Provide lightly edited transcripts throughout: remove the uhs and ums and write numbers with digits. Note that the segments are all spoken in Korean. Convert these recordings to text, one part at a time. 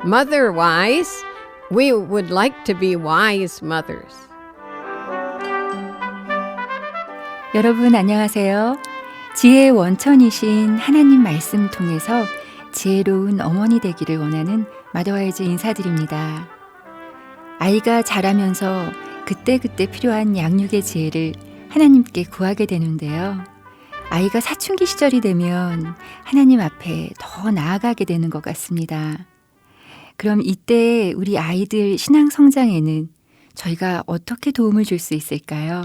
mother wise. We would like to be wise mothers. 여러분 안녕하세요. 지혜의 원천이신 하나님 말씀 통해서 지혜로운 어머니 되기를 원하는 마더와이즈 인사드립니다. 아이가 자라면서 그때그때 필요한 양육의 지혜를 하나님께 구하게 되는데요. 아이가 사춘기 시절이 되면 하나님 앞에 더 나아가게 되는 것 같습니다. 그럼 이때 우리 아이들 신앙 성장에는 저희가 어떻게 도움을 줄 수 있을까요?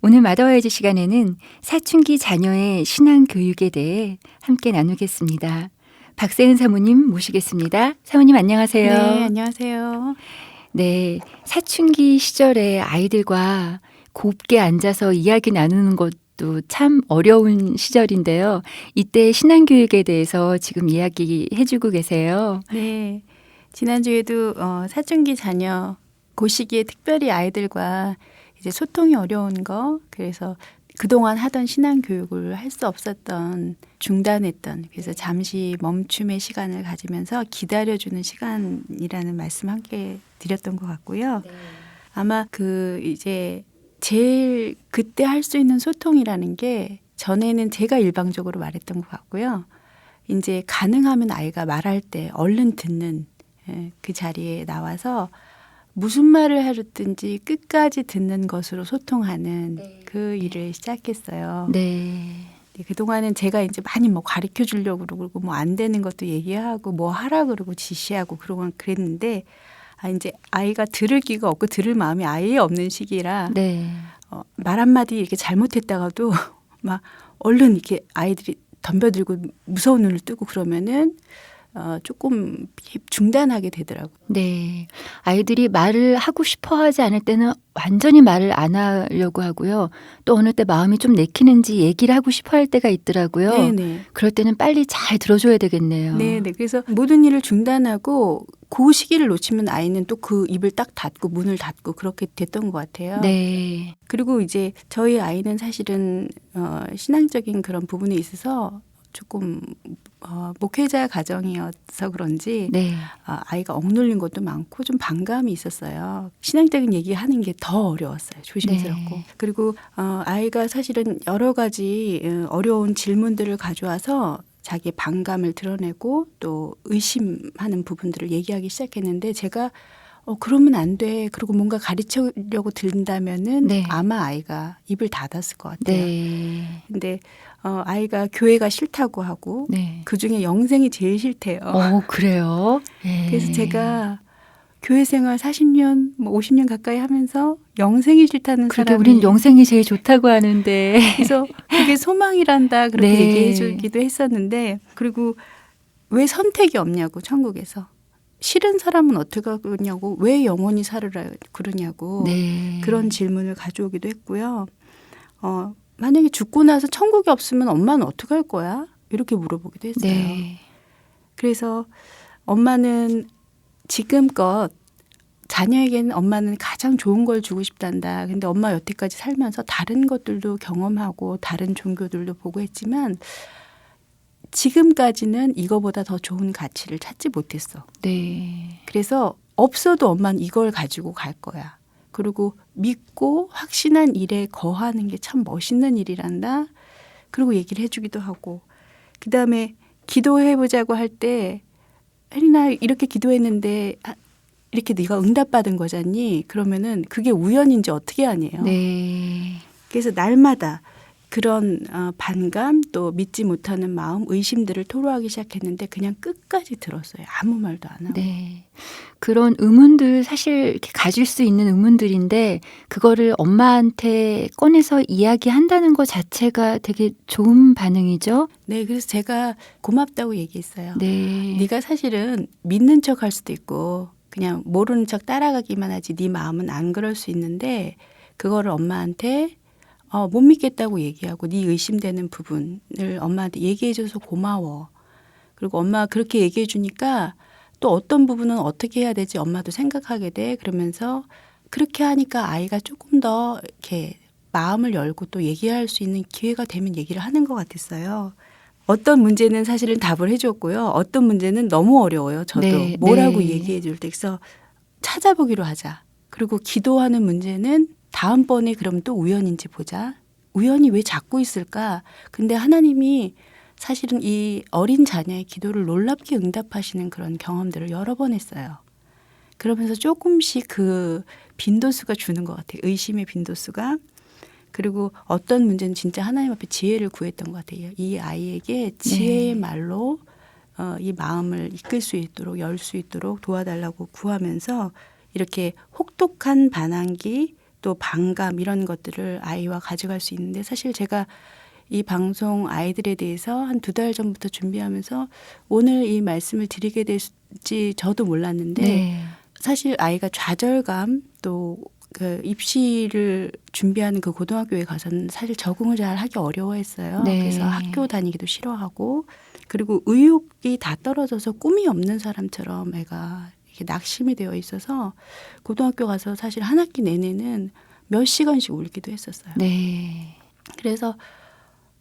오늘 마더와이즈 시간에는 사춘기 자녀의 신앙 교육에 대해 함께 나누겠습니다. 박세은 사모님 모시겠습니다. 사모님 안녕하세요. 네, 안녕하세요. 네, 사춘기 시절에 아이들과 곱게 앉아서 이야기 나누는 것도 참 어려운 시절인데요. 이때 신앙 교육에 대해서 지금 이야기해주고 계세요. 네, 지난주에도 사춘기 자녀 그 시기에 특별히 아이들과 이제 소통이 어려운 거, 그래서 그동안 하던 신앙 교육을 할 수 없었던, 중단했던, 그래서 잠시 멈춤의 시간을 가지면서 기다려주는 시간이라는 말씀 함께 드렸던 것 같고요. 아마 이제 제일 그때 할 수 있는 소통이라는 게 전에는 제가 일방적으로 말했던 것 같고요. 이제 가능하면 아이가 말할 때 얼른 듣는 그 자리에 나와서 무슨 말을 하든지 끝까지 듣는 것으로 소통하는 그 일을 시작했어요. 네. 그동안은 제가 이제 많이 가르쳐 주려고 그러고 안 되는 것도 얘기하고 하라 그러고 지시하고 그랬는데 이제 아이가 들을 귀가 없고 들을 마음이 아예 없는 시기라 네. 말 한마디 이렇게 잘못했다가도 막 얼른 이렇게 아이들이 덤벼들고 무서운 눈을 뜨고 그러면은 조금 중단하게 되더라고요. 네. 아이들이 말을 하고 싶어 하지 않을 때는 완전히 말을 안 하려고 하고요. 또 어느 때 마음이 좀 내키는지 얘기를 하고 싶어 할 때가 있더라고요. 네네. 그럴 때는 빨리 잘 들어줘야 되겠네요. 네네. 그래서 모든 일을 중단하고 그 시기를 놓치면 아이는 또 그 입을 딱 닫고 문을 닫고 그렇게 됐던 것 같아요. 네. 그리고 이제 저희 아이는 사실은 신앙적인 그런 부분에 있어서 조금 목회자 가정이어서 그런지 네. 아이가 억눌린 것도 많고 좀 반감이 있었어요. 신앙적인 얘기하는 게 더 어려웠어요. 조심스럽고. 네. 그리고 아이가 사실은 여러 가지 어려운 질문들을 가져와서 자기의 반감을 드러내고 또 의심하는 부분들을 얘기하기 시작했는데 제가 그러면 안 돼. 그리고 뭔가 가르치려고 든다면은 네. 아마 아이가 입을 닫았을 것 같아요. 네. 근데 아이가 교회가 싫다고 하고 네. 그중에 영생이 제일 싫대요. 그래요? 네. 그래서 제가 교회 생활 40년, 50년 가까이 하면서 영생이 싫다는 그렇게 사람이 우린 영생이 제일 좋다고 하는데. 그래서 그게 소망이란다 그렇게 네. 얘기해 주기도 했었는데 그리고 왜 선택이 없냐고 천국에서. 싫은 사람은 어떻게 그러냐고 왜 영원히 살으라 그러냐고 네. 그런 질문을 가져오기도 했고요. 만약에 죽고 나서 천국이 없으면 엄마는 어떻게 할 거야? 이렇게 물어보기도 했어요. 네. 그래서 엄마는 지금껏 자녀에게는 엄마는 가장 좋은 걸 주고 싶단다. 근데 엄마 여태까지 살면서 다른 것들도 경험하고 다른 종교들도 보고 했지만 지금까지는 이거보다 더 좋은 가치를 찾지 못했어. 네. 그래서 없어도 엄마는 이걸 가지고 갈 거야. 그리고 믿고 확신한 일에 거하는 게 참 멋있는 일이란다. 그리고 얘기를 해주기도 하고. 그다음에 기도해보자고 할 때 혜린아 이렇게 기도했는데 이렇게 네가 응답받은 거잖니. 그러면은 그게 우연인지 어떻게 아니에요. 네. 그래서 날마다 그런 반감 또 믿지 못하는 마음 의심들을 토로하기 시작했는데 그냥 끝까지 들었어요. 아무 말도 안 하고. 네. 그런 의문들 사실 이렇게 가질 수 있는 의문들인데 그거를 엄마한테 꺼내서 이야기한다는 것 자체가 되게 좋은 반응이죠. 네, 그래서 제가 고맙다고 얘기했어요. 네. 네가 사실은 믿는 척 할 수도 있고 그냥 모르는 척 따라가기만 하지 네 마음은 안 그럴 수 있는데 그거를 엄마한테 못 믿겠다고 얘기하고 네 의심되는 부분을 엄마한테 얘기해줘서 고마워. 그리고 엄마가 그렇게 얘기해 주니까 또 어떤 부분은 어떻게 해야 되지 엄마도 생각하게 돼. 그러면서 그렇게 하니까 아이가 조금 더 이렇게 마음을 열고 또 얘기할 수 있는 기회가 되면 얘기를 하는 것 같았어요. 어떤 문제는 사실은 답을 해줬고요. 어떤 문제는 너무 어려워요. 저도 네, 뭐라고 네. 얘기해 줄 때. 그래서 찾아보기로 하자. 그리고 기도하는 문제는 다음번에 그럼 또 우연인지 보자. 우연이 왜 자꾸 있을까? 근데 하나님이 사실은 이 어린 자녀의 기도를 놀랍게 응답하시는 그런 경험들을 여러 번 했어요. 그러면서 조금씩 그 빈도수가 주는 것 같아요. 의심의 빈도수가. 그리고 어떤 문제는 진짜 하나님 앞에 지혜를 구했던 것 같아요. 이 아이에게 지혜의 네. 말로 이 마음을 이끌 수 있도록 열 수 있도록 도와달라고 구하면서 이렇게 혹독한 반항기 또 반감 이런 것들을 아이와 가져갈 수 있는데 사실 제가 이 방송 아이들에 대해서 한 2달 전부터 준비하면서 오늘 이 말씀을 드리게 될지 저도 몰랐는데 네. 사실 아이가 좌절감 또 그 입시를 준비하는 그 고등학교에 가서는 사실 적응을 잘 하기 어려워했어요. 네. 그래서 학교 다니기도 싫어하고 그리고 의욕이 다 떨어져서 꿈이 없는 사람처럼 애가 이렇게 낙심이 되어 있어서 고등학교 가서 사실 한 학기 내내는 몇 시간씩 울기도 했었어요. 네. 그래서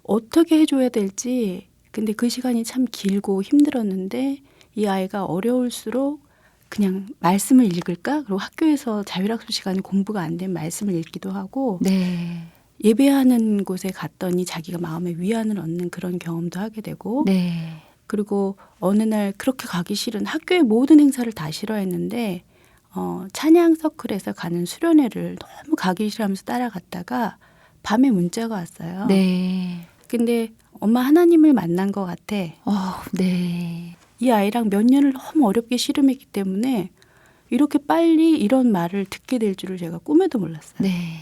어떻게 해줘야 될지 근데 그 시간이 참 길고 힘들었는데 이 아이가 어려울수록 그냥 말씀을 읽을까? 그리고 학교에서 자율학습 시간에 공부가 안 된 말씀을 읽기도 하고 네. 예배하는 곳에 갔더니 자기가 마음의 위안을 얻는 그런 경험도 하게 되고 네. 그리고 어느 날 그렇게 가기 싫은 학교의 모든 행사를 다 싫어했는데 찬양 서클에서 가는 수련회를 너무 가기 싫어하면서 따라갔다가 밤에 문자가 왔어요. 네. 근데 엄마 하나님을 만난 것 같아. 네. 이 아이랑 몇 년을 너무 어렵게 씨름했기 때문에 이렇게 빨리 이런 말을 듣게 될 줄을 제가 꿈에도 몰랐어요. 네.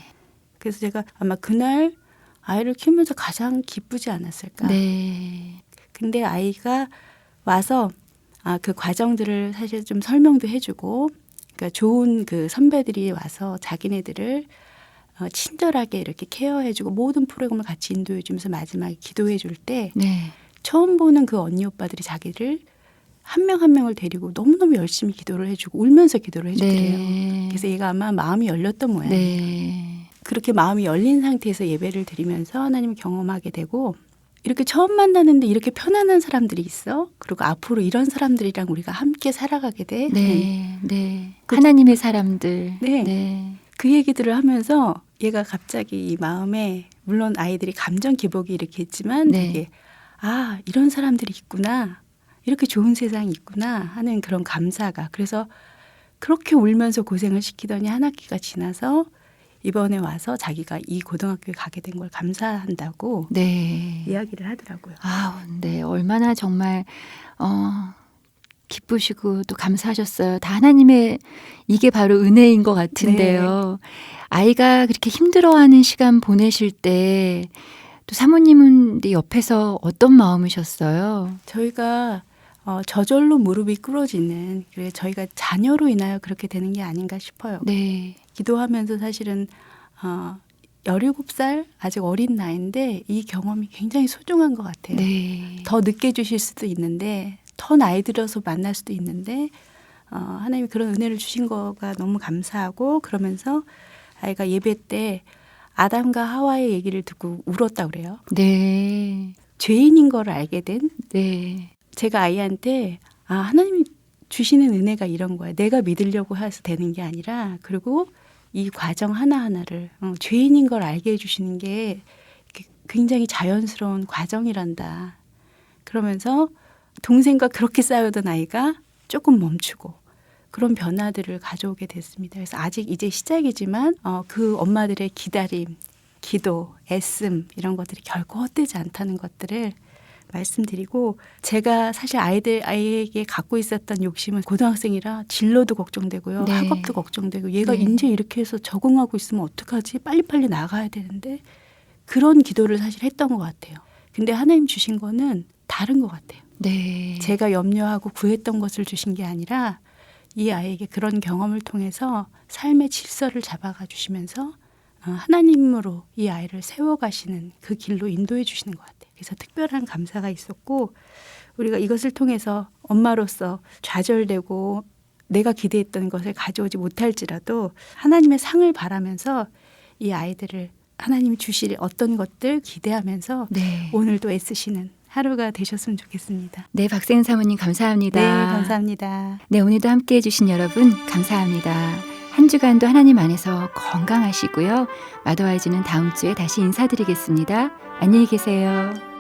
그래서 제가 아마 그날 아이를 키우면서 가장 기쁘지 않았을까. 네. 근데 아이가 와서 그 과정들을 사실 좀 설명도 해주고 그러니까 좋은 그 선배들이 와서 자기네들을 친절하게 이렇게 케어해주고 모든 프로그램을 같이 인도해주면서 마지막에 기도해줄 때 네. 처음 보는 그 언니 오빠들이 자기를 한 명 한 명을 데리고 너무너무 열심히 기도를 해주고 울면서 기도를 해주더래요. 네. 그래서 얘가 아마 마음이 열렸던 모양이에요. 네. 그렇게 마음이 열린 상태에서 예배를 드리면서 하나님을 경험하게 되고 이렇게 처음 만나는데 이렇게 편안한 사람들이 있어. 그리고 앞으로 이런 사람들이랑 우리가 함께 살아가게 돼. 네. 네. 하나님의 사람들. 네. 네. 그 얘기들을 하면서 얘가 갑자기 이 마음에 물론 아이들이 감정 기복이 이렇게 있지만 네. 되게 이런 사람들이 있구나. 이렇게 좋은 세상이 있구나 하는 그런 감사가. 그래서 그렇게 울면서 고생을 시키더니 한 학기가 지나서 이번에 와서 자기가 이 고등학교에 가게 된 걸 감사한다고 네. 이야기를 하더라고요. 네. 얼마나 정말 기쁘시고 또 감사하셨어요. 다 하나님의 이게 바로 은혜인 것 같은데요. 아이가 그렇게 힘들어하는 시간 보내실 때 또 사모님은 옆에서 어떤 마음이셨어요? 저희가 저절로 무릎이 꿇어지는 그래 저희가 자녀로 인하여 그렇게 되는 게 아닌가 싶어요. 네. 기도하면서 사실은 17살 아직 어린 나이인데 이 경험이 굉장히 소중한 것 같아요. 네. 더 늦게 주실 수도 있는데 더 나이 들어서 만날 수도 있는데 하나님이 그런 은혜를 주신 거가 너무 감사하고 그러면서 아이가 예배 때 아담과 하와의 얘기를 듣고 울었다 그래요. 네. 죄인인 걸 알게 된 네. 제가 아이한테 하나님이 주시는 은혜가 이런 거야. 내가 믿으려고 해서 되는 게 아니라 그리고 이 과정 하나하나를 죄인인 걸 알게 해주시는 게 굉장히 자연스러운 과정이란다. 그러면서 동생과 그렇게 싸우던 아이가 조금 멈추고 그런 변화들을 가져오게 됐습니다. 그래서 아직 이제 시작이지만 그 엄마들의 기다림, 기도, 애씀 이런 것들이 결코 헛되지 않다는 것들을 말씀드리고 제가 사실 아이에게 갖고 있었던 욕심은 고등학생이라 진로도 걱정되고요. 네. 학업도 걱정되고 얘가 네. 이제 이렇게 해서 적응하고 있으면 어떡하지? 빨리빨리 나가야 되는데 그런 기도를 사실 했던 것 같아요. 근데 하나님 주신 거는 다른 것 같아요. 네. 제가 염려하고 구했던 것을 주신 게 아니라 이 아이에게 그런 경험을 통해서 삶의 질서를 잡아가 주시면서 하나님으로 이 아이를 세워가시는 그 길로 인도해 주시는 것 같아요. 그래서 특별한 감사가 있었고 우리가 이것을 통해서 엄마로서 좌절되고 내가 기대했던 것을 가져오지 못할지라도 하나님의 상을 바라면서 이 아이들을 하나님이 주실 어떤 것들 기대하면서 네. 오늘도 애쓰시는 하루가 되셨으면 좋겠습니다. 네, 박세은 사모님 감사합니다. 네, 감사합니다. 네, 오늘도 함께해 주신 여러분 감사합니다. 한 주간도 하나님 안에서 건강하시고요. 마더와이즈는 다음 주에 다시 인사드리겠습니다. 안녕히 계세요.